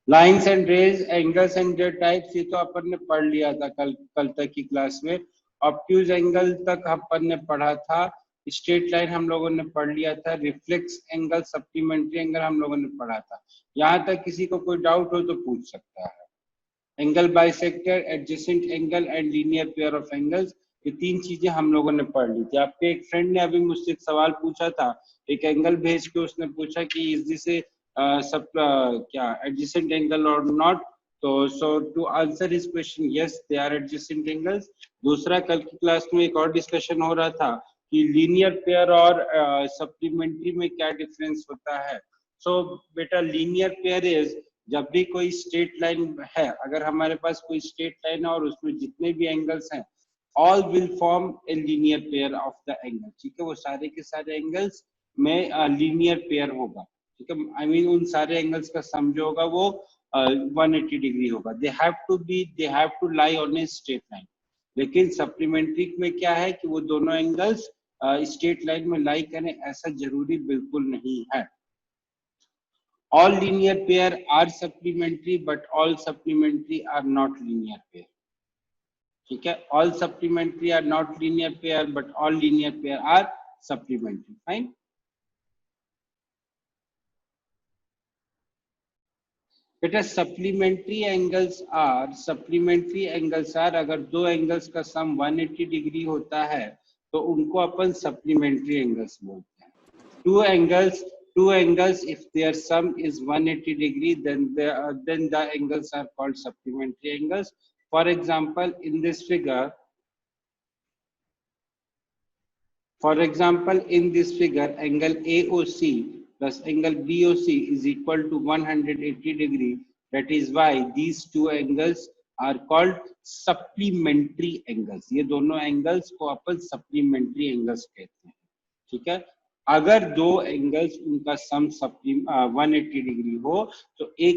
Lines and rays, angles and their types, ये तो अपन ने पढ़ लिया था कल तक की क्लास में। ऑब्ट्यूज एंगल तक अपन ने पढ़ा था। स्ट्रेट लाइन हम लोगों ने पढ़ लिया था। रिफ्लेक्स एंगल, सप्लीमेंट्री एंगल हम लोगों ने पढ़ा था। यहाँ तक किसी को कोई डाउट हो तो पूछ सकता है। Angle bisector, adjacent angle and linear pair of angles, ये तीन चीजें हम लोगों ने पढ़ ली थी। आपके एक फ्रेंड ने अभी मुझसे एक सवाल पूछा था, एक एंगल भेज के उसने पूछा कि इज दिस ए सब क्या एडजेसेंट एंगल और नॉट। तो so to answer his question, yes they are adjacent angles. दूसरा, कल की क्लास में एक और डिस्कशन हो रहा था कि लीनियर पेयर और सप्लीमेंट्री में क्या डिफरेंस होता है। सो बेटा, लीनियर पेयर इज जब भी कोई स्ट्रेट लाइन है, अगर हमारे पास कोई स्ट्रेट लाइन है और उसमें जितने भी एंगल्स हैं, all will form a linear pair of the angle. ठीक है, वो सारे के सारे एंगल्स में लीनियर पेयर होगा। ठीक है, आई मीन उन सारे एंगल्स का सम जो होगा वो 180 डिग्री होगा। They have to lie on a straight line. लेकिन सप्लीमेंट्री में क्या है कि वो दोनों एंगल्स स्ट्रेट लाइन में लाई करें, ऐसा जरूरी बिल्कुल नहीं है। All linear pair are supplementary, but all supplementary are not linear pair. ठीक है, all supplementary are not linear pair, but all linear pair are supplementary. Fine. बेटा, supplementary angles are अगर दो एंगल्स का सम 180 डिग्री होता है तो उनको अपन supplementary angles बोलते हैं। Two angles, if their sum is 180 degree, then the angles are called supplementary angles. For example, in this figure, angle AOC plus angle BOC is equal to 180 degree. That is why these two angles are called supplementary angles. ये दोनों angles को अपन supplementary angles कहते हैं। ठीक है, अगर दो angles उनका सम 180 डिग्री हो तो ये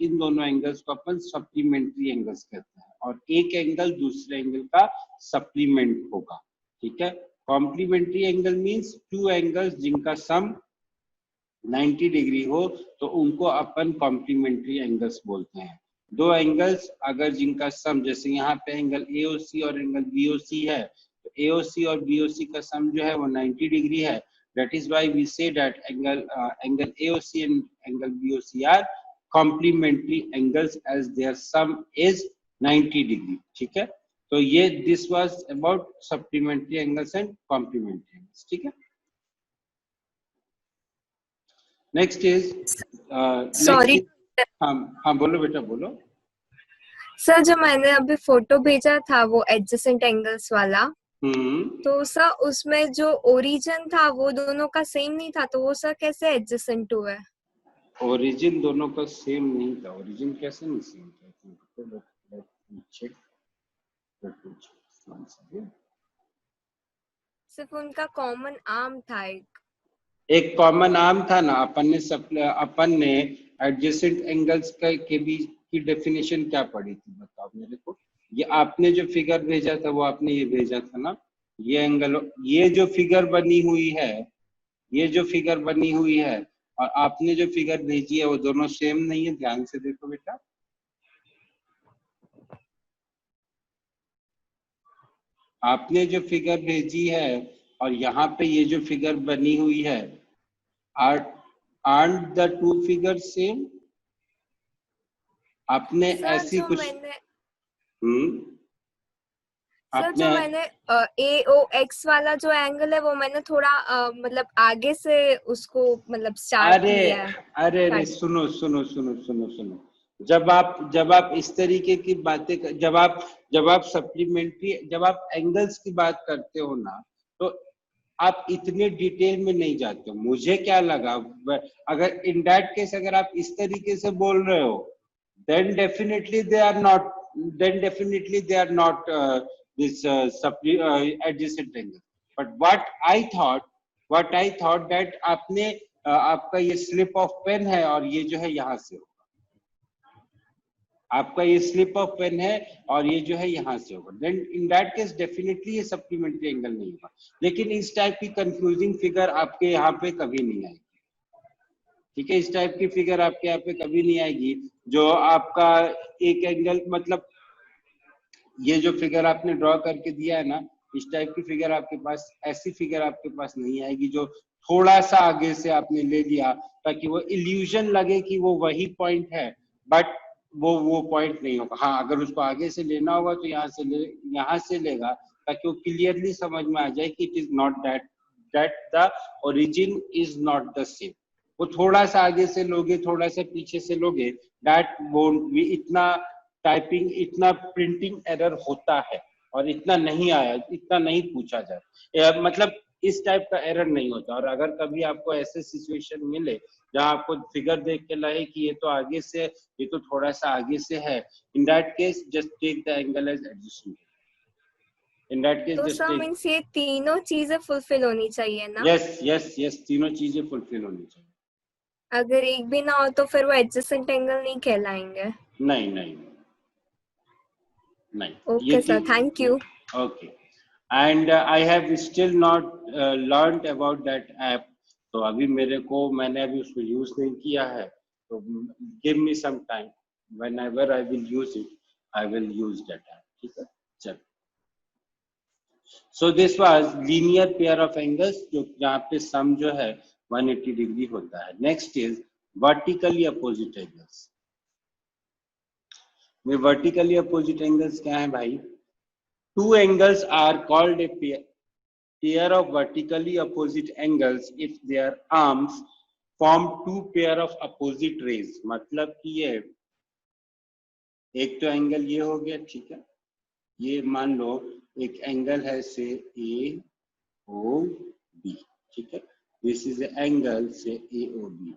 इन दोनों एंगल्स को अपन सप्लीमेंट्री एंगल्स कहते हैं, और एक एंगल दूसरे एंगल का सप्लीमेंट होगा। ठीक है, complementary angle means two angles जिनका सम 90 डिग्री हो तो उनको अपन कॉम्प्लीमेंट्री एंगल्स बोलते हैं। दो एंगल्स अगर जिनका सम, जैसे यहाँ पे एंगल AOC और एंगल BOC है, तो AOC और BOC का सम जो है वो 90 डिग्री है। That is why we say that angle AOC and angle BOC are complementary angles as their sum is 90 degree. ठीक है, तो ये this was about supplementary angles and complementary angles. ठीक है, next is सॉरी हाँ बोलो बेटा, बोलो। सर, जो मैंने अभी फोटो भेजा था वो एडजेसेंट एंगल्स वाला, तो सर उसमें जो ओरिजिन था वो दोनों का सेम नहीं था, तो वो सर कैसे एडजेसेंट हुआ? ओरिजिन दोनों का सेम नहीं था। ओरिजिन कैसे नहीं सेम था? सिर्फ उनका कॉमन आर्म था, एक कॉमन आर्म था ना। अपन ने एडजेसेंट एंगल्स के बीच की डेफिनेशन क्या पढ़ी थी, बताओ मेरे को। ये आपने जो फिगर भेजा था वो आपने ये भेजा था ना, ये एंगल, ये जो फिगर बनी हुई है, ये जो फिगर बनी हुई है और आपने जो फिगर भेजी है वो दोनों सेम नहीं है। ध्यान से देखो बेटा, आपने जो फिगर भेजी है और यहाँ पे ये जो फिगर बनी हुई है, aren't the two figures same? आपने ऐसी कुछ सर जो मैंने AOX वाला जो एंगल है वो मैंने थोड़ा मतलब आगे से उसको मतलब स्टार्ट किया है। अरे सुनो सुनो सुनो सुनो सुनो, जब आप इस तरीके की बातें, जब आप सप्लीमेंट्री, जब आप एंगल्स की बात करते हो ना, तो आप इतने डिटेल में नहीं जाते हो। मुझे क्या लगा, अगर इन दैट केस अगर आप इस तरीके से बोल रहे हो, then definitely they are not this adjacent angle. But what I thought that आपने आपका ये स्लिप ऑफ पेन है और ये जो है यहाँ से होगा, आपका ये स्लिप ऑफ पेन है और ये जो है यहाँ से होगा, then in that case definitely ये सप्लीमेंट्री एंगल नहीं होगा। लेकिन इस टाइप की कंफ्यूजिंग फिगर आपके यहाँ पे कभी नहीं आएगी। ठीक है। इस टाइप की फिगर आपके यहाँ पे कभी नहीं आएगी जो आपका एक एंगल, मतलब ये जो फिगर आपने ड्रॉ करके दिया है ना, इस टाइप की फिगर आपके पास, ऐसी फिगर आपके पास नहीं आएगी जो थोड़ा सा आगे से आपने ले लिया ताकि वो इल्यूजन लगे कि वो वही पॉइंट है, बट वो पॉइंट नहीं होगा। हाँ, अगर उसको आगे से लेना होगा तो यहाँ से लेगा ताकि वो क्लियरली समझ में आ जाए कि it is not that the origin is not the same. वो थोड़ा सा आगे से लोगे, थोड़ा सा पीछे से लोगे, दैट वोंट बी, इतना टाइपिंग, इतना प्रिंटिंग एरर होता है और इतना नहीं आया, इतना नहीं पूछा जाए, मतलब इस टाइप का एरर नहीं होता। और अगर कभी आपको ऐसे सिचुएशन मिले जहां आपको फिगर देख के लगे कि ये तो आगे से, ये तो थोड़ा सा आगे से है, in that case just take the angle as adjustment. In that case तो जस्ट सर टेक, मींस ये तीनों चीजें फुलफिल होनी चाहिए ना? यस यस यस, तीनों चीजें फुलफिल होनी चाहिए। अगर एक भी ना हो तो फिर वो एडजेसेंट एंगल नहीं कहलाएंगे? नहीं नहीं नहीं, ये okay sir, thank you. Okay. And I have still not learned about that app, तो अभी मैंने अभी उसको यूज नहीं किया है, तो give me some time, whenever I will use it I will use that app. ठीक है, चल। So this was linear pair of angles, जो जहाँ पे सम जो है 180 डिग्री होता है। Next is vertically opposite angles. में वर्टिकली अपोजिट एंगल्स क्या है भाई? Two angles are called a pair of vertically opposite angles if their arms form two pair of opposite rays। मतलब कि ये एक तो एंगल ये हो गया, ठीक है, ये मान लो एक एंगल है से ए ओ बी, ठीक है, दिस इज एंगल से ए ओ बी।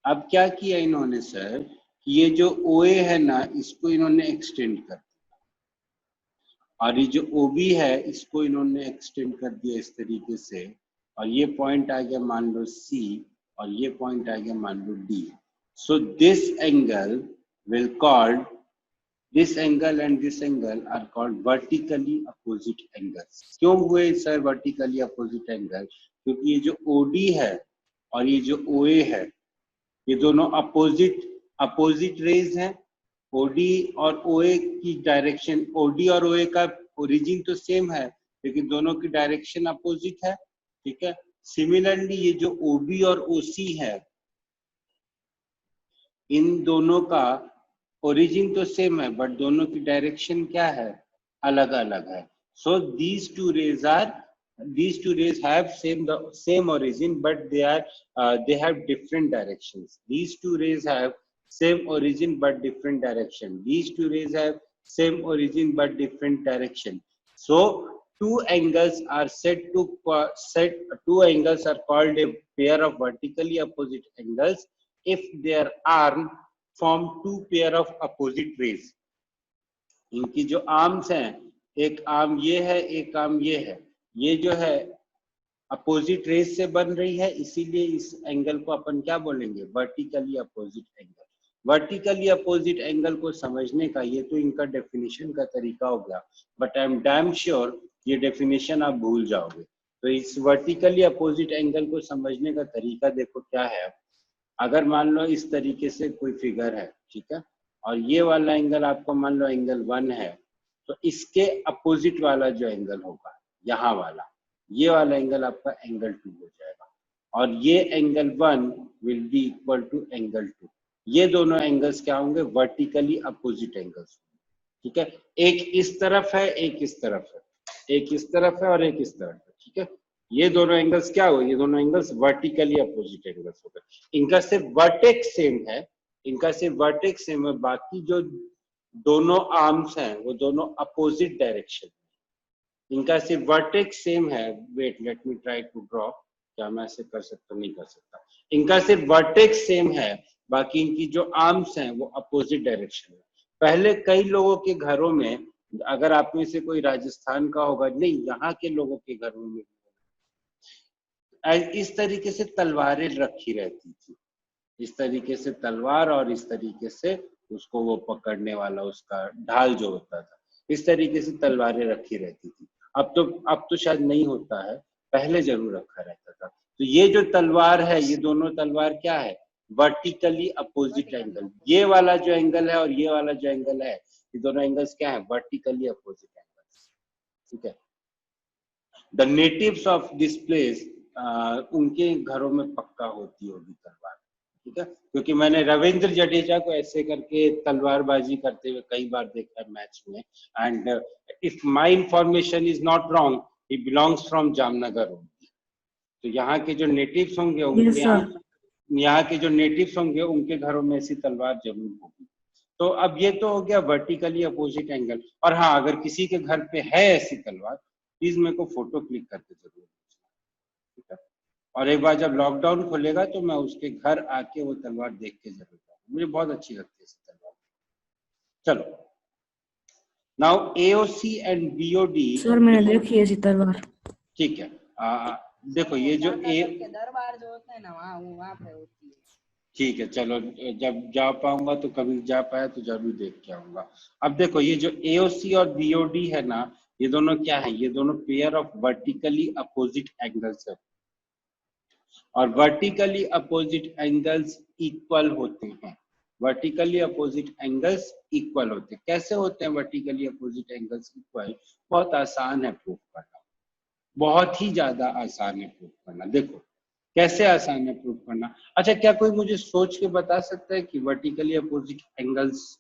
अब क्या किया इन्होंने सर, ये जो ओ ए है ना, इसको इन्होंने एक्सटेंड कर, और ये जो OB है इसको इन्होंने एक्सटेंड कर दिया इस तरीके से, और ये पॉइंट आ गया मान लो C, और ये पॉइंट आ गया मान लो D। So this angle will called, this angle and this angle are called vertically opposite angles. क्यों हुए सर वर्टिकली अपोजिट एंगल? क्योंकि ये जो OD है और ये जो OA है, ये दोनों अपोजिट रेज हैं। OD और OA की डायरेक्शन, OD और OA का ओरिजिन तो सेम है लेकिन दोनों की डायरेक्शन अपोजिट है, ठीक है। सिमिलरली ये जो OB और OC है, इन दोनों का ओरिजिन तो सेम है बट दोनों की डायरेक्शन क्या है, अलग अलग है। सो these two rays have same origin but they have different directions. These two rays have same origin but different direction. These two rays have same origin but different direction. So two angles are called a pair of vertically opposite angles if their arm form two pair of opposite rays। इनकी जो arms हैं, एक arm ये है, एक arm ये है, ये जो है अपोजिट रेज से बन रही है, इसीलिए इस एंगल को अपन क्या बोलेंगे, vertically opposite angle. Vertically opposite angle को समझने का ये तो इनका डेफिनेशन का तरीका हो गया, but I am damn sure ये डेफिनेशन आप भूल जाओगे। तो इस वर्टिकली अपोजिट एंगल को समझने का तरीका देखो क्या है। अगर मान लो इस तरीके से कोई फिगर है, ठीक है, और ये वाला एंगल आपको मान लो एंगल 1 है, तो इसके अपोजिट वाला जो एंगल होगा यहाँ वाला, ये वाला एंगल आपका एंगल 2 हो जाएगा, और ये angle 1 will be equal to angle 2। ये दोनों एंगल्स क्या होंगे, वर्टिकली अपोजिट एंगल्स, ठीक है। एक इस तरफ है, एक इस तरफ है, एक इस तरफ है और एक इस तरफ है, ठीक है। ये दोनों एंगल्स क्या हुए, ये दोनों एंगल्स वर्टिकली अपोजिट एंगल्स हो गए। इनका सिर्फ वर्टेक्स सेम है, इनका सिर्फ वर्टेक्स सेम है, बाकी जो दोनों आर्म्स हैं वो दोनों अपोजिट डायरेक्शन, इनका सिर्फ वर्टेक्स सेम है। Wait, let me try to draw, क्या मैं ऐसे कर सकता, नहीं कर सकता। इनका सिर्फ वर्टेक्स सेम है, बाकी इनकी जो आर्म्स हैं वो अपोजिट डायरेक्शन है। पहले कई लोगों के घरों में, अगर आप में से कोई राजस्थान का होगा, नहीं यहाँ के लोगों के घरों में इस तरीके से तलवारें रखी रहती थी, इस तरीके से तलवार, और इस तरीके से उसको वो पकड़ने वाला उसका ढाल जो होता था, इस तरीके से तलवारें रखी रहती थी। अब तो शायद नहीं होता है, पहले जरूर रखा रहता था। तो ये जो तलवार है, ये दोनों तलवार क्या है, वर्टिकली अपोजिट एंगल। ये वाला जो एंगल है और ये वाला जो एंगल है, ये दोनों एंगल्स क्या है? Vertically opposite angles. ठीक है। The natives of this place, उनके घरों में पक्का होती होगी तलवार। ठीक है, क्योंकि मैंने रविंद्र जडेजा को ऐसे करके तलवारबाजी करते हुए कई बार देखा है मैच में। And if my information is not wrong, he belongs from Jamnagar only. तो यहाँ के जो नेटिव्स होंगे उनके यहाँ के जो नेटिव्स होंगे उनके घरों में ऐसी तलवार जरूर होगी। तो अब ये तो हो गया वर्टिकली अपोजिट एंगल। और हाँ, अगर किसी के घर पे है ऐसी तलवार, प्लीज मेरे को फोटो क्लिक करके जरूर। ठीक है, और एक बार जब लॉकडाउन खुलेगा तो मैं उसके घर आके वो तलवार देख के जरूर जाऊंगा, मुझे बहुत अच्छी लगती है ऐसी तलवार। चलो, now AOC and BOD. Sir मैंने देखी है ऐसी तलवार। ठीक है, देखो ये जो दरबार जो होता है ना वहाँ पे होती है। ठीक है, चलो जब जा पाऊंगा तो कभी जा पाया तो जरूर देख के आऊंगा। अब देखो ये जो एओसी और बीओडी है ना, ये दोनों क्या है? ये दोनों pair of vertically opposite angles है। और वर्टिकली अपोजिट एंगल्स इक्वल होते हैं। वर्टिकली अपोजिट एंगल्स इक्वल होते हैं। कैसे होते हैं वर्टिकली अपोजिट एंगल्स इक्वल? बहुत आसान है प्रूफ करना, बहुत ही ज्यादा आसान है प्रूफ करना। देखो कैसे आसान है प्रूफ करना। अच्छा, क्या कोई मुझे सोच के बता सकता है कि वर्टिकली अपोजिट एंगल्स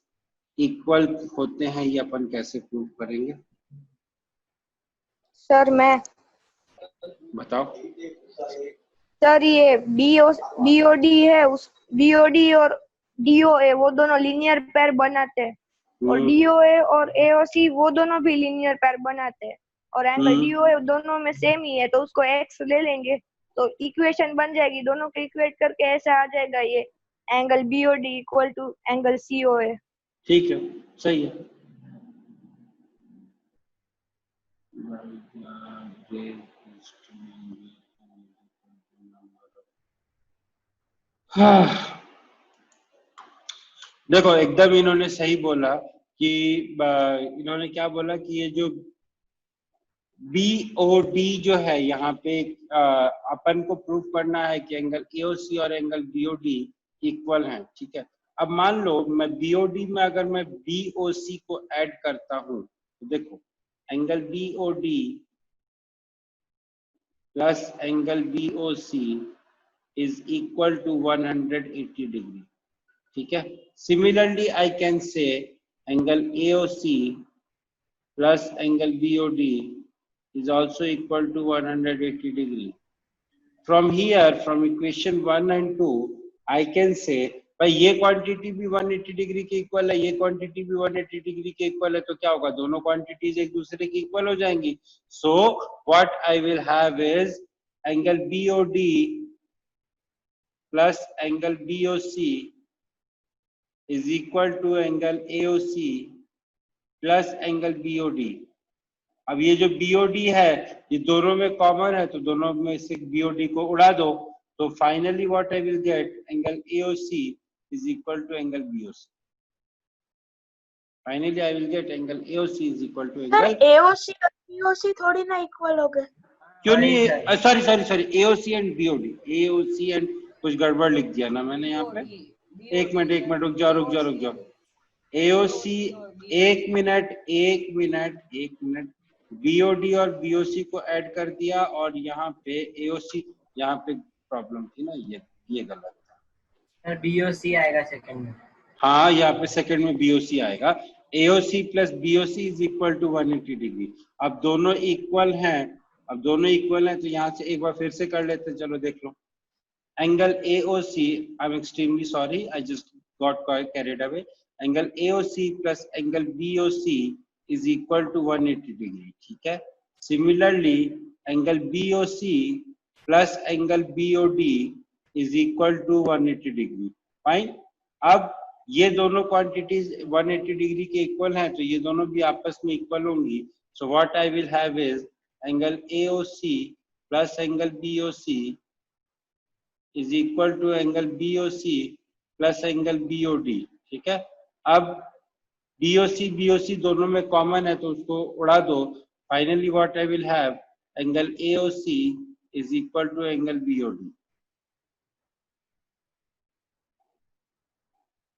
इक्वल होते हैं, ये अपन कैसे प्रूफ करेंगे? सर मैं बताओ। सर ये बीओडी है, उस बीओडी और डीओए वो दोनों लीनियर पेयर बनाते हैं, और डीओए और एओसी वो दोनों भी लीनियर पेयर बनाते हैं, और एंगल डीओए दोनों में सेम ही है, तो उसको एक्स ले लेंगे तो इक्वेशन बन जाएगी। दोनों को इक्वेट करके ऐसा आ जाएगा ये angle BOD equal to angle COA. ठीक है, सही है। हाँ, देखो एकदम इन्होंने सही बोला कि इन्होंने क्या बोला कि ये जो बीओडी जो है यहाँ पे अपन को प्रूफ करना है कि एंगल एओसी और एंगल बीओडी इक्वल हैं। ठीक है, अब मान लो मैं बीओडी में अगर मैं बीओसी को ऐड करता हूं तो देखो angle BOD plus angle BOC is equal to 180 degree. ठीक है, similarly I can say angle AOC plus angle BOD is also equal to 180 degree. From here, from equation 1 and 2, I can say भाई ये quantity भी 180 degree के equal है, ये quantity भी 180 degree के इक्वल है, तो क्या होगा? दोनों क्वांटिटीज एक दूसरे के इक्वल हो जाएंगी। So what I will have is angle BOD plus angle BOC is equal to angle AOC plus angle BOD। अब ये जो बीओडी है ये दोनों में कॉमन है, तो दोनों में से बीओडी को उड़ा दो, तो finally what I will get angle AOC is equal to angle BOC. Finally I will get angle AOC is equal to angle AOC और बीओसी थोड़ी ना इक्वल हो गए। क्यों नहीं? Sorry AOC and BOD, AOC and कुछ गड़बड़ लिख दिया ना मैंने यहाँ पे। एक मिनट रुक जाओ। एओसी, एक मिनट बीओडी और बीओसी को ऐड कर दिया, और यहाँ पे एओसी, यहाँ पे प्रॉब्लम थी ना, ये गलत था। बीओसी आएगा सेकंड में। हाँ, यहाँ पे सेकंड में बीओसी आएगा। AOC plus BOC is equal to 180 degree. अब दोनों इक्वल हैं, तो यहाँ से एक बार फिर से कर लेते हैं। चलो देख लो, angle AOC, I am extremely sorry, I just got carried away. Angle AOC plus angle BOC is equal to 180 degree। ठीक है, similarly angle BOC plus angle BOD is equal to 180 degree. Fine, अब ये दोनों quantities 180 degree के equal हैं, तो ये दोनों भी आपस में इक्वल होंगी। So what I will have is angle AOC plus angle BOC is equal to angle BOC plus angle BOD। ठीक है, अब BOC दोनों में कॉमन है, तो उसको उड़ा दो। Finally what I will have angle AOC is equal to angle BOD।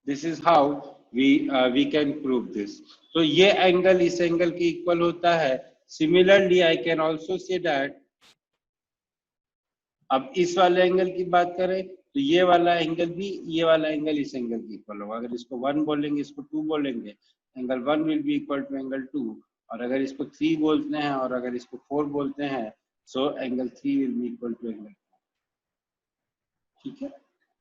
This is how we can prove this. तो ये एंगल इस एंगल के इक्वल होता है। Similarly I can also say that, अब इस वाले एंगल की बात करें तो ये वाला एंगल भी ये वाला एंगल इस एंगल की इक्वल होगा। अगर इसको 1 बोलेंगे, इसको 2 बोलेंगे, angle 1 will be equal to angle 2, और अगर इसको 3 बोलते हैं और अगर इसको 4 बोलते हैं, so angle 3 will be equal to angle 4। ठीक है,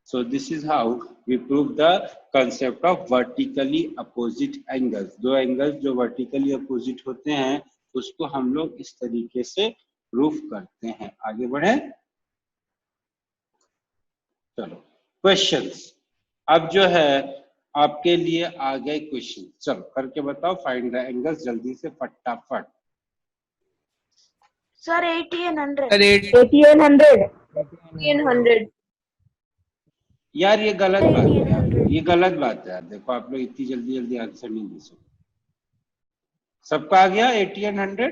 so this is how we prove the concept of vertically opposite angles. दो एंगल्स जो वर्टिकली अपोजिट होते हैं उसको हम लोग इस तरीके से प्रूफ करते हैं। आगे बढ़े, चलो क्वेश्चंस। अब जो है आपके लिए आ गए क्वेश्चन, चलो करके बताओ। फाइंड द एंगल्स, जल्दी से फटाफट। Sir 80 and 100। 80 and 100। 80 and 100। यार ये गलत बात है यार, ये गलत बात है यार। देखो आप लोग इतनी जल्दी जल्दी आंसर नहीं दे सकते। सबका आ गया 80 and 100?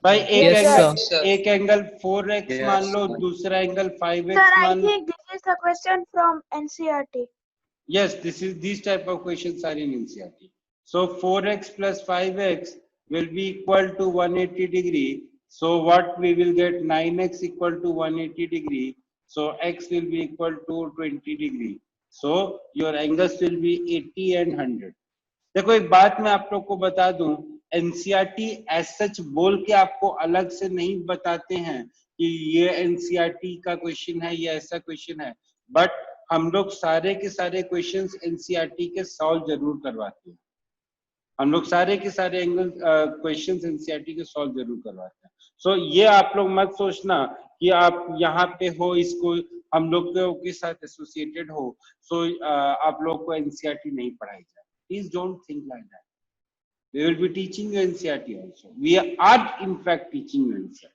भाई एक एंगल 4x मान लो, दूसरा एंगल 5x मान लो। I think this is the question from NCERT. Yes, these type of questions are in NCERT. So 4x plus 5x will be equal to 180 degree. So what we will get, 9x equal to 180 degree. So x will be equal to 20 degree. So your angles will be 80 and 100. देखो एक बात मैं आप लोग को बता दूं, NCERT as such बोल के आपको अलग से नहीं बताते हैं कि ये एनसीईआरटी का क्वेश्चन है, ये ऐसा क्वेश्चन है, बट हम लोग सारे के सारे क्वेश्चंस एनसीईआरटी के सॉल्व जरूर करवाते हैं। हम लोग सारे के सारे एंगल क्वेश्चंस एनसीईआरटी के सॉल्व जरूर करवाते हैं। सो ये आप लोग मत सोचना कि आप यहाँ पे हो, इसको हम लोग के साथ एसोसिएटेड हो, सो आप लोग को एनसीईआरटी नहीं पढ़ाई जाए। Please don't think like that. We will be teaching you NCERT also. We are in fact teaching you NCERT.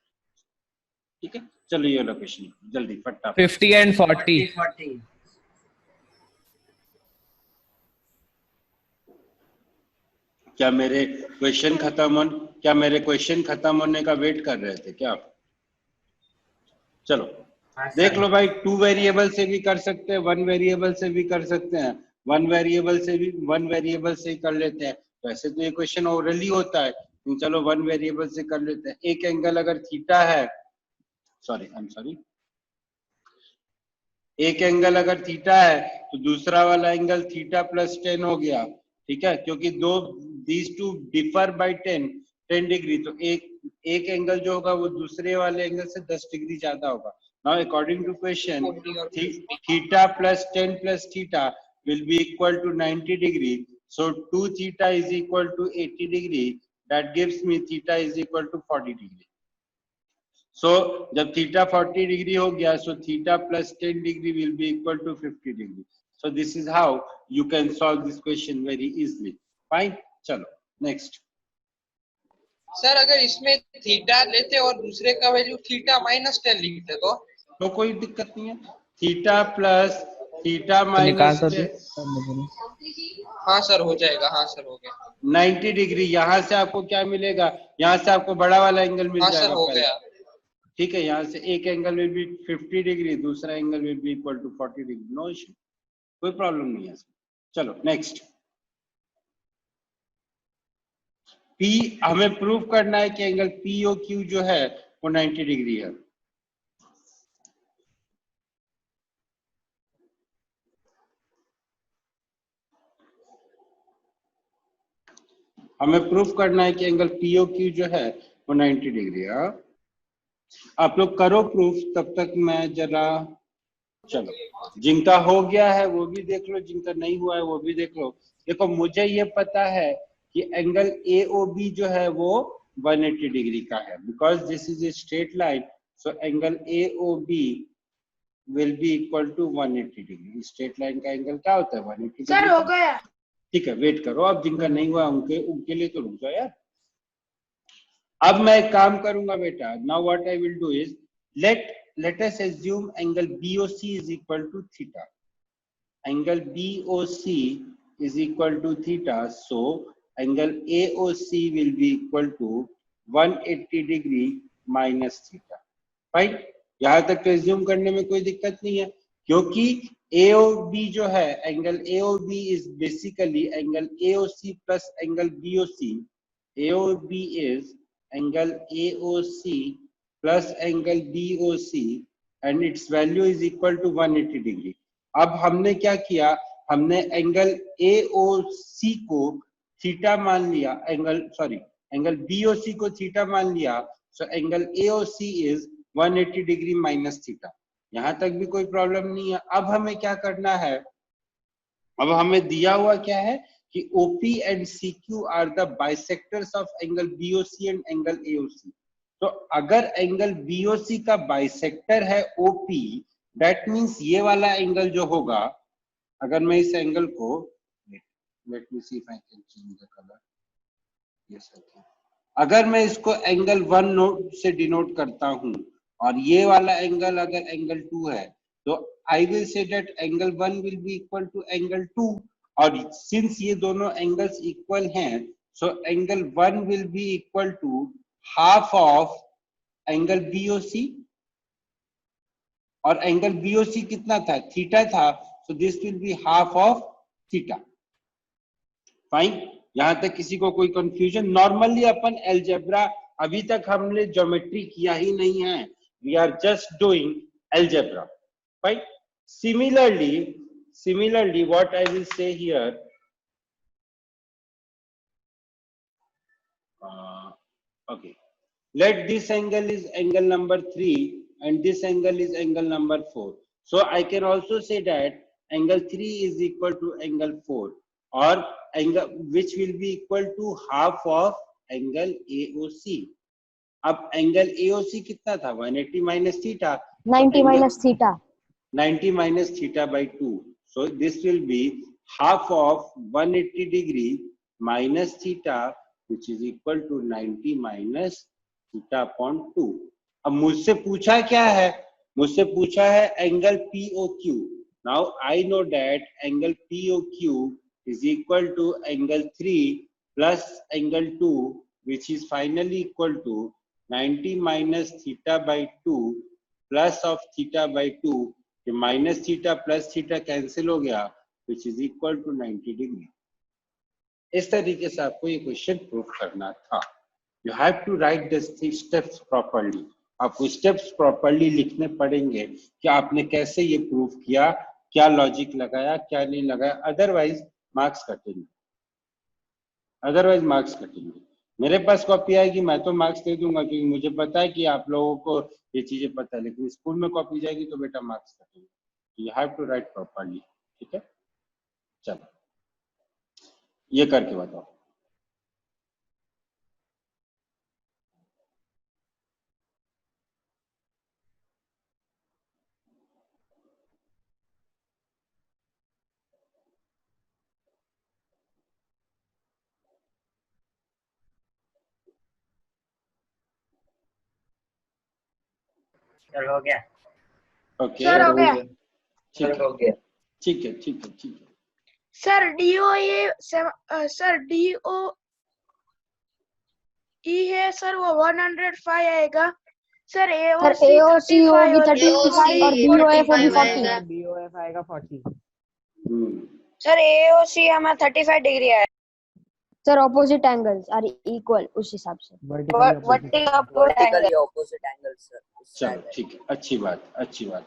ठीक है, चलो ये वाला क्वेश्चन जल्दी फटाफट। 50 and 40। 40। क्या मेरे क्वेश्चन खत्म होने का वेट कर रहे थे क्या आप? चलो देख लो भाई, 2 वेरिएबल से भी कर सकते हैं, 1 वेरिएबल से भी कर सकते हैं, 1 वेरिएबल से ही कर लेते हैं। वैसे तो ये क्वेश्चन ओरली होता है, चलो 1 वेरिएबल से कर लेते हैं। एक एंगल अगर थीटा है, एक एंगल अगर थीटा है तो दूसरा वाला एंगल थीटा प्लस 10 हो गया। ठीक है, क्योंकि these two differ by 10 degree, तो एक एंगल जो होगा वो दूसरे वाले एंगल से 10 डिग्री ज्यादा होगा। Now according to question, theta plus 10 plus theta will be equal to 90 degree. So 2 theta is equal to 80 degree. That gives me theta is equal to 40 degree. So जब theta 40 degree हो गया, so theta plus 10 degree will be equal to 50 degree. So this is how you can solve this question very easily. Fine, चलो next. Sir अगर इसमें theta लेते और दूसरे का वैल्यू थीटा माइनस 10 लिखते तो कोई दिक्कत नहीं है। थीटा प्लस थीटा माइनस 10, हाँ सर हो जाएगा। हाँ सर हो गया। 90 डिग्री। यहाँ से आपको क्या मिलेगा, यहाँ से आपको बड़ा वाला एंगल मिल जाएगा। सर हो गया। ठीक है, यहाँ से एक एंगल विल बी 50 डिग्री, दूसरा angle will be equal to 40 degree. No issue, कोई प्रॉब्लम नहीं है। चलो नेक्स्ट। P हमें प्रूव करना है कि एंगल POQ जो है वो 90 डिग्री है। हमें प्रूफ करना है कि एंगल POQ जो है वो 90 डिग्री है। आप लोग करो प्रूफ, तब तक मैं जरा, चलो जिनका हो गया है वो भी देख लो, जिनका नहीं हुआ है वो भी देख लो। देखो मुझे ये पता है कि एंगल AOB जो है वो 180 डिग्री का है, because this is a straight line, so angle AOB will be equal to 180 degree. Straight line का एंगल क्या होता है? 180 डिग्री। सर हो गया। ठीक है, वेट करो। अब जिनका नहीं हुआ उनके लिए तो रुक जाओ यार। अब मैं एक काम करूंगा बेटा। Now what I will do is, let us assume angle BOC is equal to theta. Angle BOC is equal to theta, so angle AOC will be equal to 180 degree minus theta. Right? यहाँ तक तो assume करने में कोई दिक्कत नहीं है। क्योंकि AOB जो है angle AOB is basically angle AOC plus angle BOC. AOB is angle AOC plus angle BOC and its value is equal to 180 degree. अब हमने क्या किया, हमने एंगल AOC को थीटा मान लिया, एंगल BOC को थीटा मान लिया. So angle AOC is 180 degree minus theta. यहां तक भी कोई प्रॉब्लम नहीं है. अब हमें क्या करना है, अब हमें दिया हुआ क्या है कि OP and CQ are the bisectors of angle BOC and angle AOC. तो अगर एंगल BOC का बाइसेक्टर है OP, that means ये वाला एंगल जो होगा, अगर मैं इस एंगल को, let me see if I can change the color. Yes, I can. अगर मैं इसको एंगल 1 नोट से डिनोट करता हूं और ये वाला एंगल अगर एंगल 2 है, तो I will say that angle 1 will be equal to angle 2. और सिंस ये दोनों एंगल्स इक्वल हैं, so angle 1 will be equal to half of angle BOC. और एंगल BOC कितना था, थीटा था, so this will be half of theta. Fine. यहां तक किसी को कोई कंफ्यूजन? नॉर्मली अपन अलजेब्रा, अभी तक हमने ज्योमेट्री किया ही नहीं है, we are just doing algebra. Fine. Similarly, what I will say here, okay, let this angle is angle number 3 and this angle is angle number 4. So I can also say that angle 3 is equal to angle 4, or angle which will be equal to half of angle AOC. अब angle AOC कितना था, 180 minus theta, 90 minus theta. 90 minus theta by 2. So this will be half of 180 degree minus theta, which is equal to 90 minus theta upon 2. अब मुझसे पूछा क्या है, मुझसे पूछा है angle POQ. Now I know that angle POQ is equal to angle 3 plus angle 2, which is finally equal to 90 minus theta by 2 plus of theta by 2. कि minus theta plus theta cancel हो गया, which is equal to 90 degree. इस तरीके से आपको ये question prove करना था. You have to write the steps properly. आपको स्टेप्स प्रॉपर्ली लिखने पड़ेंगे कि आपने कैसे ये प्रूव किया, क्या लॉजिक लगाया, क्या नहीं लगाया. अदरवाइज मार्क्स कटेंगे. मेरे पास कॉपी आएगी, मैं तो मार्क्स दे दूंगा क्योंकि मुझे पता है कि आप लोगों को ये चीजें पता है, लेकिन स्कूल में कॉपी जाएगी तो बेटा मार्क्स कटेंगे. You have to write properly. ठीक है, चलो ये करके बताओ. चल हो गया. ओके, सर हो गया. चल हो गया. ठीक है. सर सर DOE है सर, वो 105 आएगा. सर AOC होगी 35 और BOF होगी 40. BOF आएगा 40. सर AOC हमारा 35 डिग्री है. Sir opposite angles are equal उस हिसाब से. Vertically opposite angles sir. चलो ठीक है, अच्छी बात.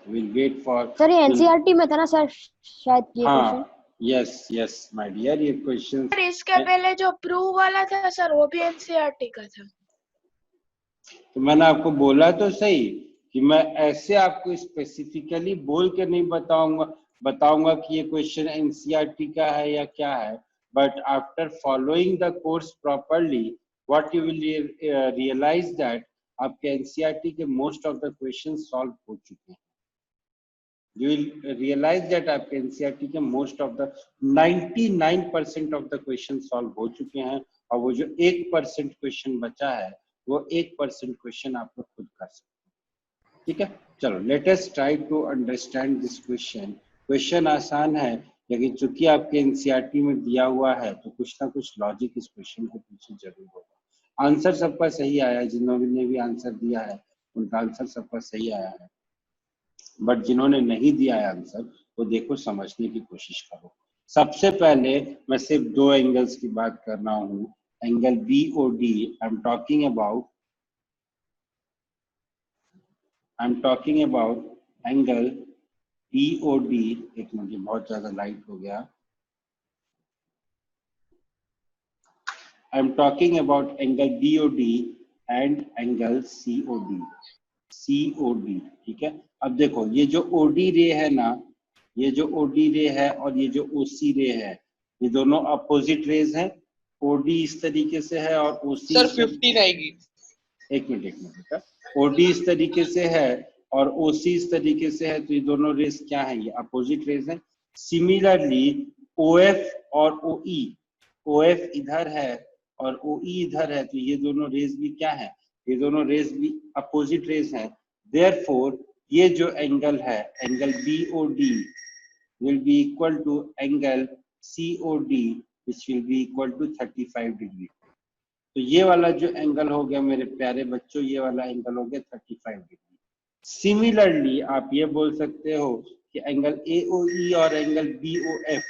Will wait for. सर ये NCERT में था ना सर शायद ये क्वेश्चन. यस माय डियर, ये क्वेश्चन. सर इसके पहले जो प्रूव वाला था सर, वो भी NCERT का था. तो मैंने आपको बोला तो सही कि मैं ऐसे आपको स्पेसिफिकली बोल के नहीं बताऊंगा कि ये क्वेश्चन NCERT का है या क्या है. But after following the course properly, what you will realise that आपके NCERT के most of the question solve हो चुके हैं. You will realize that आपके NCERT के most of the 99% of the question solve हो चुके हैं, और वो जो 1% क्वेश्चन बचा है, वो 1% क्वेश्चन आप लोग खुद कर सकते हैं. ठीक है, चलो let us try to understand this question. Question आसान है, लेकिन चूंकि आपके NCERT में दिया हुआ है तो कुछ ना कुछ लॉजिक इस क्वेश्चन के पीछे जरूर होगा. आंसर सबका सही आया है, जिन्होंने भी आंसर दिया है उनका आंसर सबका सही आया है. बट जिन्होंने नहीं दिया है आंसर वो देखो समझने की कोशिश करो। सबसे पहले मैं सिर्फ दो एंगल्स की बात कर रहा हूं, angle BOD I am talking about angle BOD। एक मिनट, बहुत ज्यादा लाइट हो गया। I am talking about angle BOD and angle COD, ठीक है। अब देखो ये जो OD रे है ना, ये जो OD रे है और ये जो OC रे है, ये दोनों अपोजिट रेज हैं। OD इस तरीके से है और OC सर 15 आएगी। एक मिनट बेटा, OD इस तरीके से है और OC इस तरीके से है, तो ये दोनों रेज क्या है, ये अपोजिट रेज है। सिमिलरली OF और OF इधर है और OE इधर है, तो ये दोनों रेज भी क्या है, ये दोनों रेज भी अपोजिट रेज है। देयरफॉर ये जो एंगल है, angle BOD will be equal to angle COD which will be equal to 35 degree. तो ये वाला जो एंगल हो गया मेरे प्यारे बच्चों, ये वाला एंगल हो गया 35 डिग्री। सिमिलरली आप ये बोल सकते हो कि एंगल AOE और एंगल BOF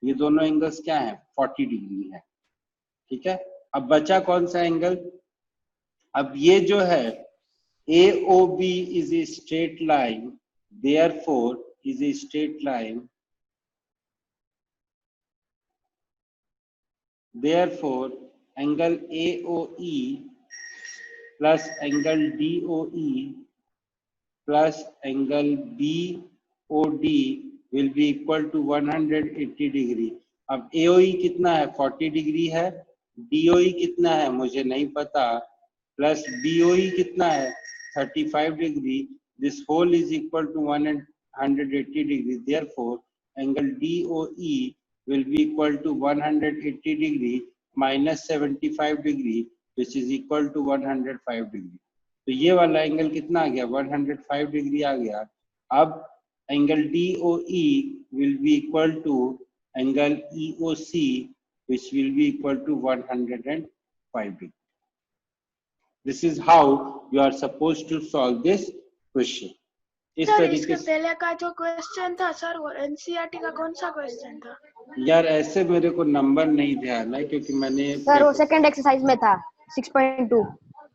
ये दोनों एंगल्स क्या है, 40 डिग्री है, ठीक है। अब बचा कौन सा एंगल, अब ये जो है AOB is a straight line, therefore is a straight line, therefore angle AOE plus angle DOE plus angle BOD will be equal to 180 degree. अब AOE कितना है, 40 डिग्री है, DOE कितना है मुझे नहीं पता, प्लस BOE कितना है 35 degree, this whole is equal to 180 degree. Therefore angle DOE will be equal to 180 degree minus 75 degree which is equal to 105 degree। तो ये वाला एंगल कितना आ गया, 105 डिग्री आ गया। अब angle DOE will be equal to angle EOC which will be equal to 105 degree। This is how you are supposed to solve this question। इस तरीके से पहले का जो क्वेश्चन था सर, वो एनसीईआरटी का कौन सा क्वेश्चन था? यार ऐसे मेरे को नंबर नहीं ध्यान है क्योंकि मैंने सर वो सेकंड एक्सरसाइज में था 6.2।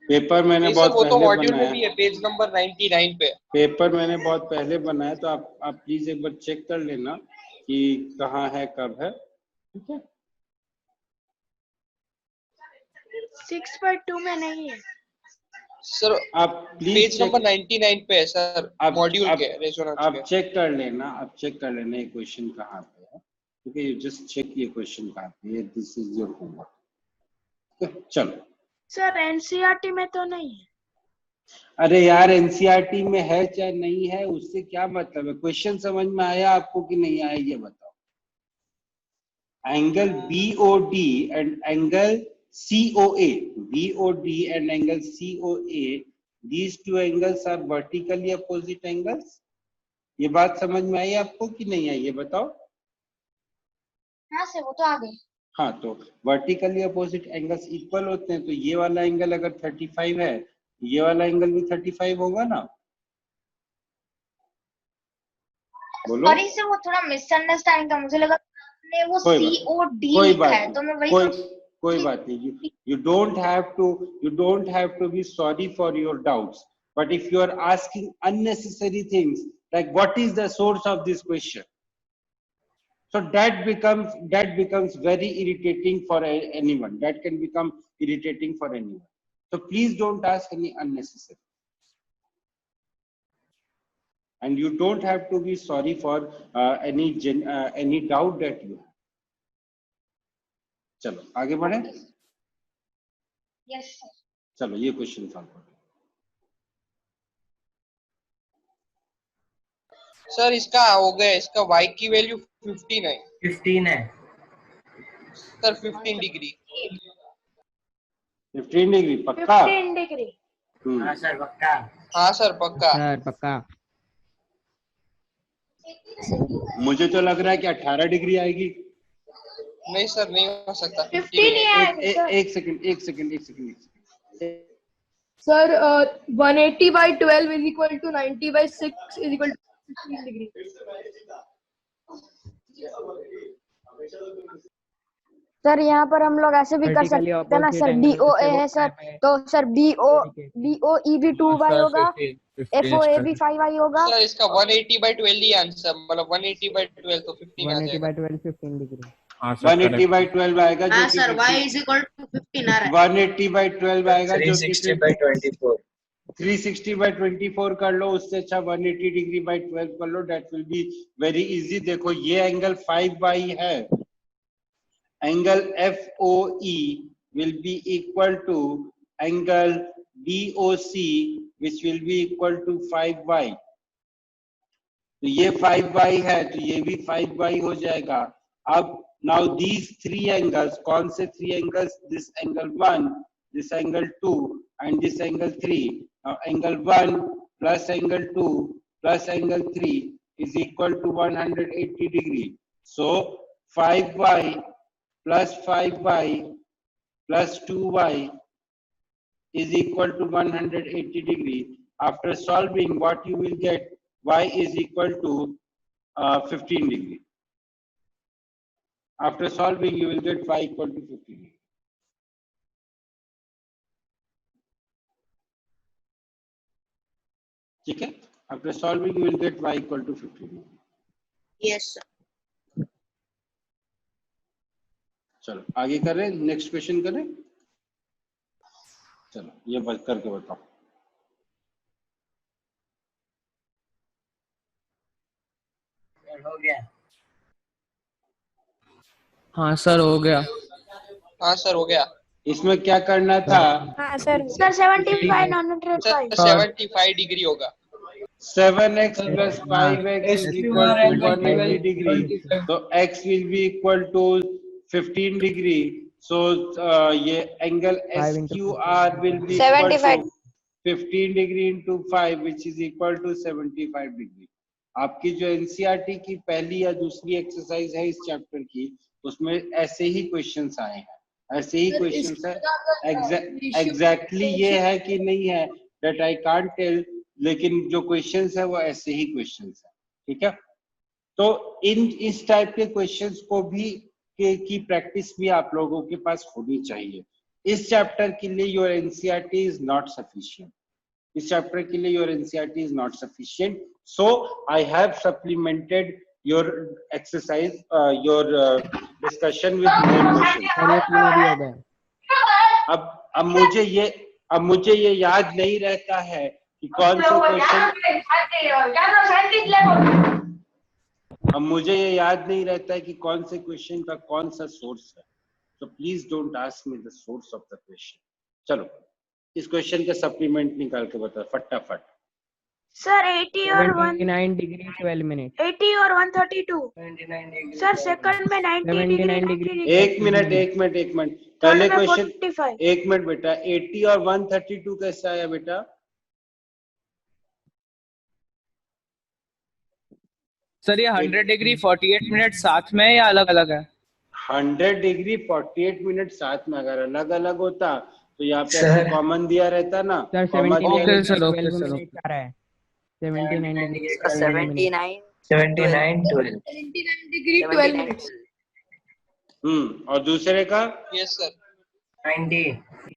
पेपर मैंने बहुत वो तो पहले मॉड्यूल में बनाया, भी है, पेज नंबर 99 पे। पेपर मैंने बहुत पहले बनाया, तो आप प्लीज एक बार चेक कर लेना कि कहाँ है, कब है, ठीक है। 6.2 में नहीं है सर, आप प्लीज पेज नंबर 99 पे है सर, मॉड्यूल के रेजोनेंस आप के। चेक कर लेना, आप चेक कर लेना ये क्वेश्चन कहाँ पे है, ठीक है। यू जस्ट चेक ये क्वेश्चन कहाँ पे है, दिस इज योर होमवर्क। चलो सर, एनसीईआरटी में तो नहीं है। अरे यार एनसीईआरटी में है चाहे नहीं है उससे क्या मतलब है, क्वेश्चन समझ में आया आपको कि नहीं आया ये बताओ। Angle BOD and angle COA, BOD and angle COA, these two angles are vertically opposite angles। ये बात समझ में आई आपको कि नहीं आई ये बताओ। हाँ सर, वो तो आ गई। हाँ, तो वर्टिकली अपोजिट एंगल्स इक्वल होते हैं, तो ये वाला एंगल अगर 35 है, ये वाला एंगल भी 35 होगा ना, बोलो। सॉरी सर, वो थोड़ा मिसअंडरस्टैंडिंग था, मुझे लगा आपने वो COD लिखा है, तो मैं वही कोई बात नहीं। You don't have to be sorry for your doubts, but if you are asking unnecessary things like what is the source of this question, so that becomes very irritating for anyone, that can become irritating for anyone, so please don't ask any unnecessary, and you don't have to be sorry for any doubt that you have। चलो आगे बढ़े। Yes sir. चलो ये question solve करो। Sir इसका हो गया, इसका y की वैल्यू 15 है। 15 है सर, 15 डिग्री। 15 डिग्री पक्का? 15 डिग्री। हाँ सर पक्का। हाँ सर पक्का। सर पक्का। मुझे तो लग रहा है कि 18 डिग्री आएगी। नहीं सर, नहीं हो सकता। 15 ही आएगा सर। एक second sir 180 by 12 is equal to 90 by 6 is equal to sir यहाँ पर हम लोग ऐसे भी कर सकते हैं ना सर, DOA है सर, तो सर BOE भी 2y होगा, FOA भी 5y होगा। सर इसका 180/12 ही आंसर, मतलब 180/12 तो 15 आ जाएगा। 180/12 15 डिग्री। 180/12 आएगा जो कि सर y = 15 आ रहा है। 180/12 आएगा जो कि 360/24। 360/24 कर लो, उससे अच्छा 180 डिग्री बाई 12 कर लो, that will be very easy. देखो ये एंगल 5y है, angle FOE will be equal to angle BOC which will be equal to 5y। तो ये 5y है तो ये भी 5y हो जाएगा। अब now these three angles, कौन से 3 angles? This angle 1, this angle 2 and this angle 3। now angle 1 plus angle 2 plus angle 3 is equal to 180 degree। so 5y plus 5y plus 2y is equal to 180 degree। after solving what you will get, y is equal to 15 degree। after solving you will get y equal to 15 degree। ठीक है, after solving you will get y equal to 15 degree। Yes sir. चलो आगे करें, next question करें। चलो ये बस करके बताओ। हो गया। हाँ सर हो गया। हाँ सर हो गया। इसमें क्या करना था? हाँ सर। सर 75 905 सर 75 डिग्री होगा। 7x plus 5x is equal to 180 degree। तो x will be equal to 15 degree। so ये angle SQR will be equal to 15 degree into 5 which is equal to 75 degree। आपकी जो NCERT की पहली या दूसरी exercise है इस चैप्टर की, उसमें ऐसे ही क्वेश्चंस आए हैं, ऐसे ही क्वेश्चंस है। एग्जैक्टली ये है कि नहीं है that I can't tell, लेकिन जो क्वेश्चंस है वो ऐसे ही क्वेश्चंस है। ठीक है, तो इस टाइप के क्वेश्चंस को भी की प्रैक्टिस भी आप लोगों के पास होनी चाहिए। इस चैप्टर के लिए your NCERT is not sufficient, इस चैप्टर के लिए your NCERT is not sufficient. So I have supplemented your exercise, your discussion with more question. अब मुझे ये याद नहीं रहता है कि कौन से क्वेश्चन, अब मुझे ये याद नहीं रहता है कि कौन से क्वेश्चन का कौन सा सोर्स है। तो please don't ask me the source of the question. चलो इस क्वेश्चन का सप्लीमेंट निकाल के बताओ फटाफट। सर 80 और 79 डिग्री 12 मिनट। 80 और 132 सर सेकंड में 90 डिग्री। एक मिनट पहले क्वेश्चन, एक मिनट बेटा, 80 और 132 कैसे आया बेटा? सर ये 100 डिग्री 48 मिनट साथ में या अलग अलग है? 100 डिग्री 48 मिनट साथ में, अगर अलग अलग होता तो यहाँ पे कॉमन दिया रहता ना। Sir 79 degree 12 minutes. और दूसरे का? Yes sir 90।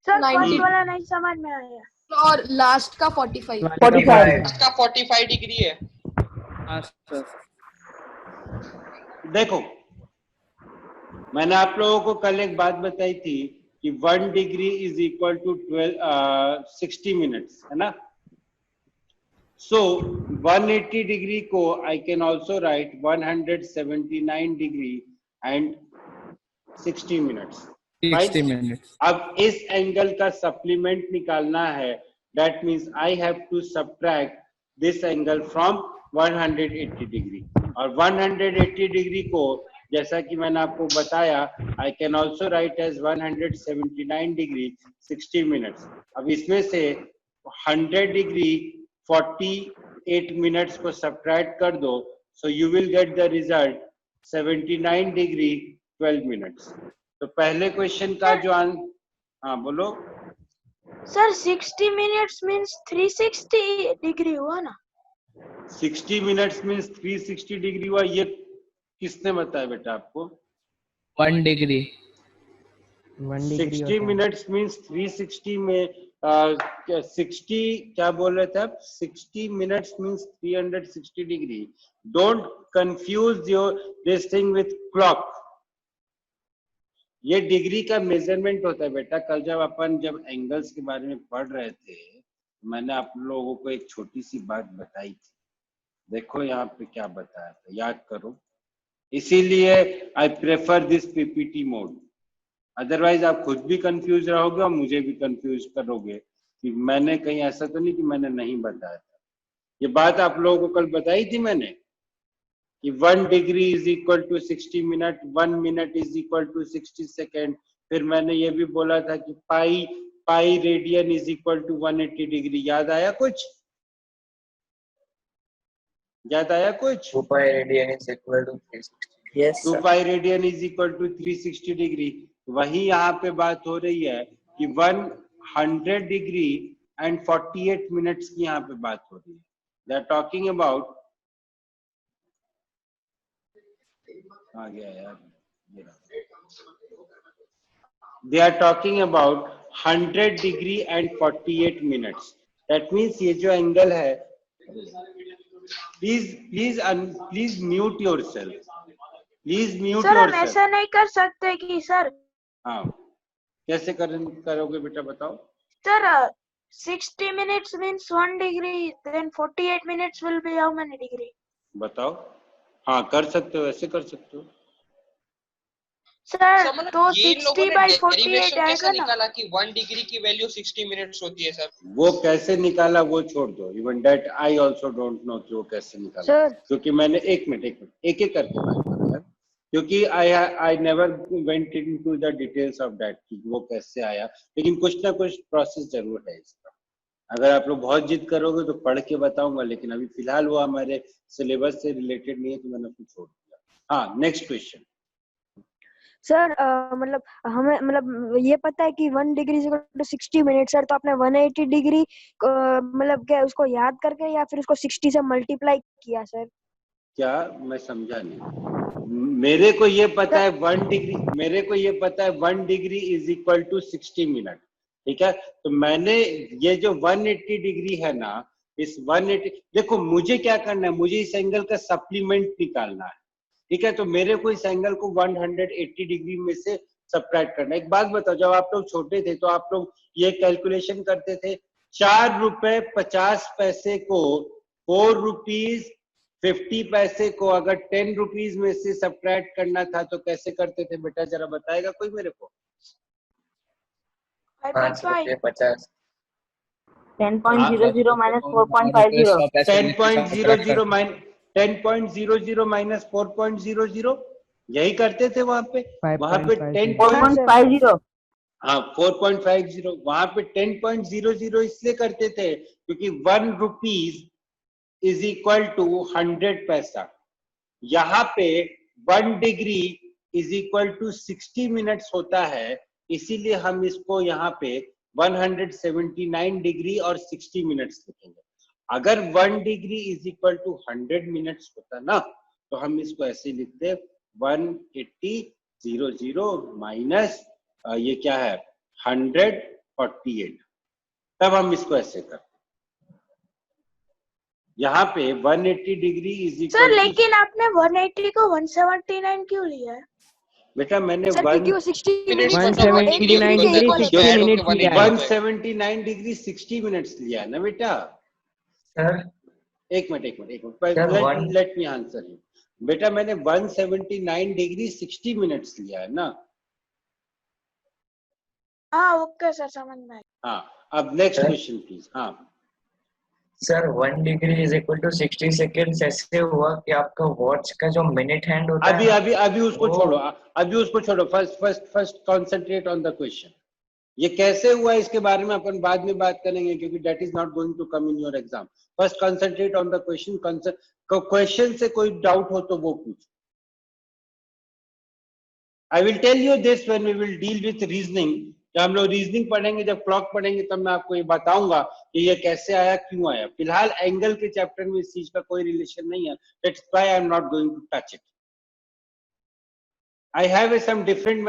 सर फर्स्ट वाला नहीं समझ में आया। और लास्ट का 45 इसका 45 डिग्री है। देखो मैंने आप लोगों को कल एक बात बताई थी कि 1 degree is equal to 60 minutes, है ना? सो 180 डिग्री को I can also write 179 degree and 60 minutes. 60 minutes. अब इस एंगल का सप्लीमेंट निकालना है, that means I have to subtract this angle from 180 degree. और 180 डिग्री को जैसा कि मैंने आपको बताया, I can also write as 179 degree 60 minutes. अब इसमें से 100 डिग्री 48 मिनट्स को सब्ट्रैक्ट कर दो, so you will get the result 79 degree 12 minutes. तो पहले क्वेश्चन का जो हाँ बोलो सर 60 मिनट्स मींस 360 डिग्री हुआ ना? 60 मिनट्स मीन्स 360 डिग्री हुआ, ये किसने बताया बेटा आपको? 1 डिग्री। 60 मिनट्स मीन्स 360 में 60 क्या बोल रहे थे आप? 60 minutes means 360 degree. Don't confuse your this thing with clock. ये डिग्री का मेजरमेंट होता है बेटा। कल जब एंगल्स के बारे में पढ़ रहे थे, मैंने आप लोगों को एक छोटी सी बात बताई थी। देखो यहाँ पे क्या बताया था, याद करो। इसीलिए I prefer this PPT mode, otherwise आप खुद भी कंफ्यूज रहोगे और मुझे भी कंफ्यूज करोगे कि मैंने कहीं ऐसा तो नहीं कि मैंने नहीं बताया था। ये बात आप लोगों को कल बताई थी मैंने कि 1 degree is equal to 60 minute, 1 minute is equal to 60 second. फिर मैंने ये भी बोला था कि pi radian is equal to 180 degree. याद आया कुछ? याद आया कुछ? 2 pi radian is equal to 360. Yes, 2 sir. Pi radian is equal to 360 degree. वही यहाँ पे बात हो रही है कि 100 डिग्री एंड 48 मिनट्स की यहाँ पे बात हो रही है। दे आर टॉकिंग अबाउट, आ गया यार, they are talking about 100 degree and 48 minutes. That means ये जो एंगल है, please mute yourself, please mute sir हम योरसेल्फ। ऐसा नहीं कर सकते कि सर? हाँ, कैसे करोगे बेटा बताओ? Sir 60 minutes means 1 degree, then 48 minutes will be how many degree? बताओ। हाँ कर सकते हो, ऐसे कर सकते हो सर। तो ये लोगों 60 ने by डेरिवेशन 48 कैसे आएगा ना? निकाला कि 1 डिग्री की वैल्यू 60 मिनट्स होती है सर? वो कैसे निकाला वो छोड़ दो। Even that I also don't know कि वो कैसे निकाला। सर क्योंकि मैंने एक मिनट एक करके बात करो यार, क्योंकि I never went into the details of that कि वो कैसे आया। लेकिन कुछ ना कुछ प्रोसेस जरूर है इसका। अगर आप लोग बहुत जिद करोगे तो पढ़ के बताऊंगा, लेकिन अभी फिलहाल वो हमारे सिलेबस से रिलेटेड नहीं है तो मैंने कुछ छोड़ दिया। हाँ, नेक्स्ट क्वेश्चन। सर मतलब हमें मतलब ये पता है कि 1 degree equal to 60 minute. Sir तो आपने 180 डिग्री मतलब क्या उसको याद करके या फिर उसको 60 से मल्टीप्लाई किया सर? क्या मैं समझा नहीं। मेरे को ये पता है 1 डिग्री, मेरे को ये पता है 1 degree is equal to 60 minute, ठीक है। तो मैंने ये जो 180 डिग्री है ना, इस 180, देखो मुझे क्या करना है, मुझे इस एंगल का सप्लीमेंट निकालना है, ठीक है। तो मेरे को इस एंगल को 180 डिग्री में से सब्ट्रैक्ट करना है। एक बात बताओ, जब आप लोग छोटे थे तो आप लोग ये कैलकुलेशन करते थे, 4 रुपए 50 पैसे को 4 रुपीज 50 पैसे को अगर 10 रुपीज में से सब्ट्रैक्ट करना था तो कैसे करते थे बेटा? जरा बताएगा कोई मेरे को? 5 रुपये 50। 10.00 minus 4.50. 10.00 minus 4.00 यही करते थे वहां पे। वहां पे 4.50. हाँ 4.50। वहां पे 10.00 इसलिए करते थे क्योंकि 1 रुपीज इज इक्वल टू 100 पैसा। यहाँ पे 1 degree is equal to 60 minutes होता है, इसीलिए हम इसको यहाँ पे 179 डिग्री और 60 मिनट्स लिखेंगे। अगर 1 degree is equal to 100 minutes होता ना, तो हम इसको ऐसे लिखते 180 माइनस ये क्या है 148, तब हम इसको ऐसे करते। यहाँ पे 180 डिग्री इज इक्वल। सर लेकिन आपने 180 को 179 क्यों लिया है? बेटा मैंने 179 डिग्री 60 मिनट्स लिया है ना बेटा। सर एक minute let me answer you. बेटा मैंने 179 डिग्री 60 मिनट्स लिया है ना। हाँ ओके सर, समझ में आया। हाँ, अब नेक्स्ट क्वेश्चन प्लीज। हाँ sir 1 degree is equal to 60 seconds ऐसे हुआ कि आपका वॉच का जो मिनट हैंड होता है अभी उसको छोड़ो, अभी उसको छोड़ो। First concentrate on the question. ये कैसे हुआ इसके बारे में अपन बाद में बात करेंगे, क्योंकि that is not going to come in your exam. First concentrate on the question. Question से कोई डाउट हो तो वो पूछो। I will tell you this when we will deal with reasoning, जब हम लोग रीजनिंग पढ़ेंगे, जब क्लॉक पढ़ेंगे, तब मैं आपको ये बताऊंगा कि ये कैसे आया, क्यों आया। फिलहाल एंगल के चैप्टर में इस चीज का कोई रिलेशन नहीं है, that's why I am not going to touch it. I have some different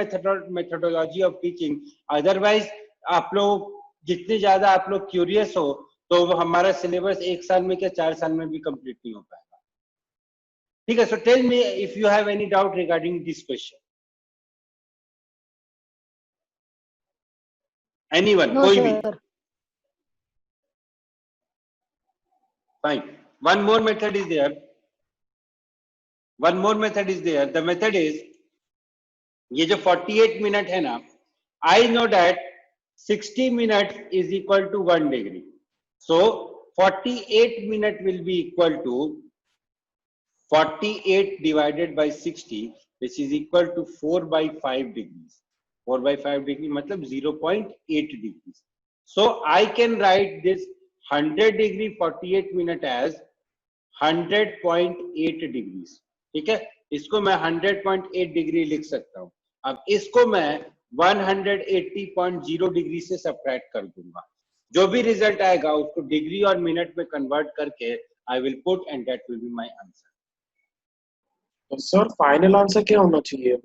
methodology of teaching. Otherwise, आप लोग जितने ज्यादा आप लोग क्यूरियस हो, तो हमारा सिलेबस 1 साल में क्या 4 साल में भी कंप्लीट नहीं हो पाएगा। ठीक है, so tell me if you have any doubt regarding this question. Anyone? No, कोई भी? sir. Fine. One more method is there. One more method is there. The method is, ये जो 48 मिनट है ना, I know that 60 minutes is equal to 1 degree. So 48 minute will be equal to 48 divided by 60, which is equal to 4 by 5 degrees. 4 by 5 degree मतलब 0.8 degrees. So I can write this 100 degree 48 minute as 100.8 degrees. ठीक है, इसको मैं 100.8 degree लिख सकता हूं। अब इसको मैं 180.0 डिग्री से सब्ट्रैक्ट कर दूंगा। जो भी रिजल्ट आएगा उसको डिग्री और मिनट में कन्वर्ट करके I will put and that will be my answer. तो सर फाइनल आंसर क्या होना चाहिए?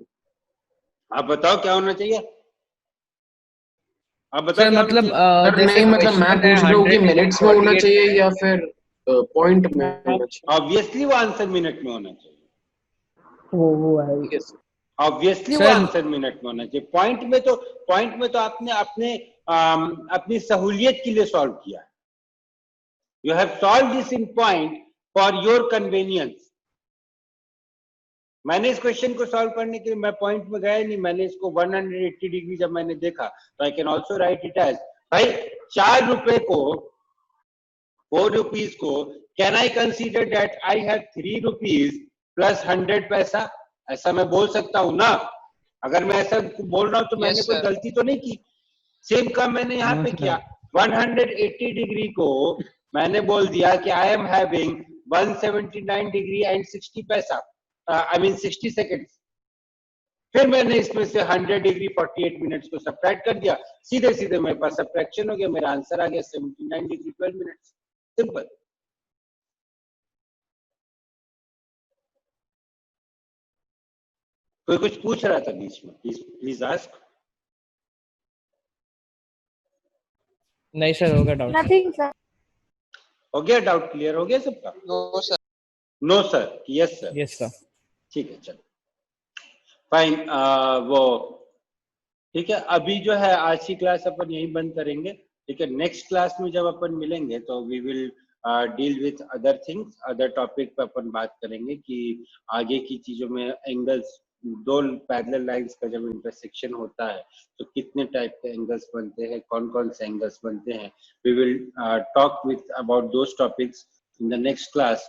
आप बताओ क्या होना चाहिए? आप बताओ सर मतलब नहीं, मतलब मैं पूछ रहा हूँ कि मिनट्स में होना चाहिए या फिर पॉइंट में होना चाहिए? ऑब्वियसली वो आंसर मिनट में होना चाहिए। वो है, यस ऑब्वियसली वो आंसर मिनट में होना चाहिए। पॉइंट में तो आपने अपनी सहूलियत के लिए सॉल्व किया है। You have solve this in point for your convenience. मैंने इस क्वेश्चन को सॉल्व करने के लिए मैं पॉइंट में गया नहीं, मैंने इसको 180 डिग्री जब मैंने देखा तो I can also write it as, भाई 4 रुपए को 4 रुपीज को can I consider that I have 3 rupees plus 100 पैसा, ऐसा मैं बोल सकता हूं ना? अगर मैं ऐसा बोल रहा हूं तो मैंने कोई गलती तो नहीं की। सेम काम मैंने यहाँ पे किया, 180 डिग्री को मैंने बोल दिया कि I am having 179 degree and 60 पैसा, आई मीन 60 सेकेंड्स। फिर मैंने इसमें से 100 डिग्री 48 मिनट्स को सब्ट्रैक्ट कर दिया, सीधे सीधे मेरे पास सब्ट्रैक्शन हो गया, मेरा आंसर आ गया 79 डिग्री 12 मिनट्स। सिंपल। कोई कुछ पूछ रहा था बीच में? Please ask. नहीं सर, हो गया डाउट। Nothing sir. हो गया डाउट? क्लियर हो गया सबका? No sir. No sir? Yes sir. Yes sir. ठीक है, चलो फाइन। वो ठीक है, अभी जो है आज की क्लास अपन यही बंद करेंगे। ठीक है, नेक्स्ट क्लास में जब अपन मिलेंगे तो we will deal with other things, other topic पे अपन बात करेंगे कि आगे की चीजों में एंगल्स, दो पैरेलल लाइंस का जब इंटरसेक्शन होता है तो कितने टाइप के एंगल्स बनते हैं, कौन कौन से एंगल्स बनते हैं। We will talk with about those topics in the next class.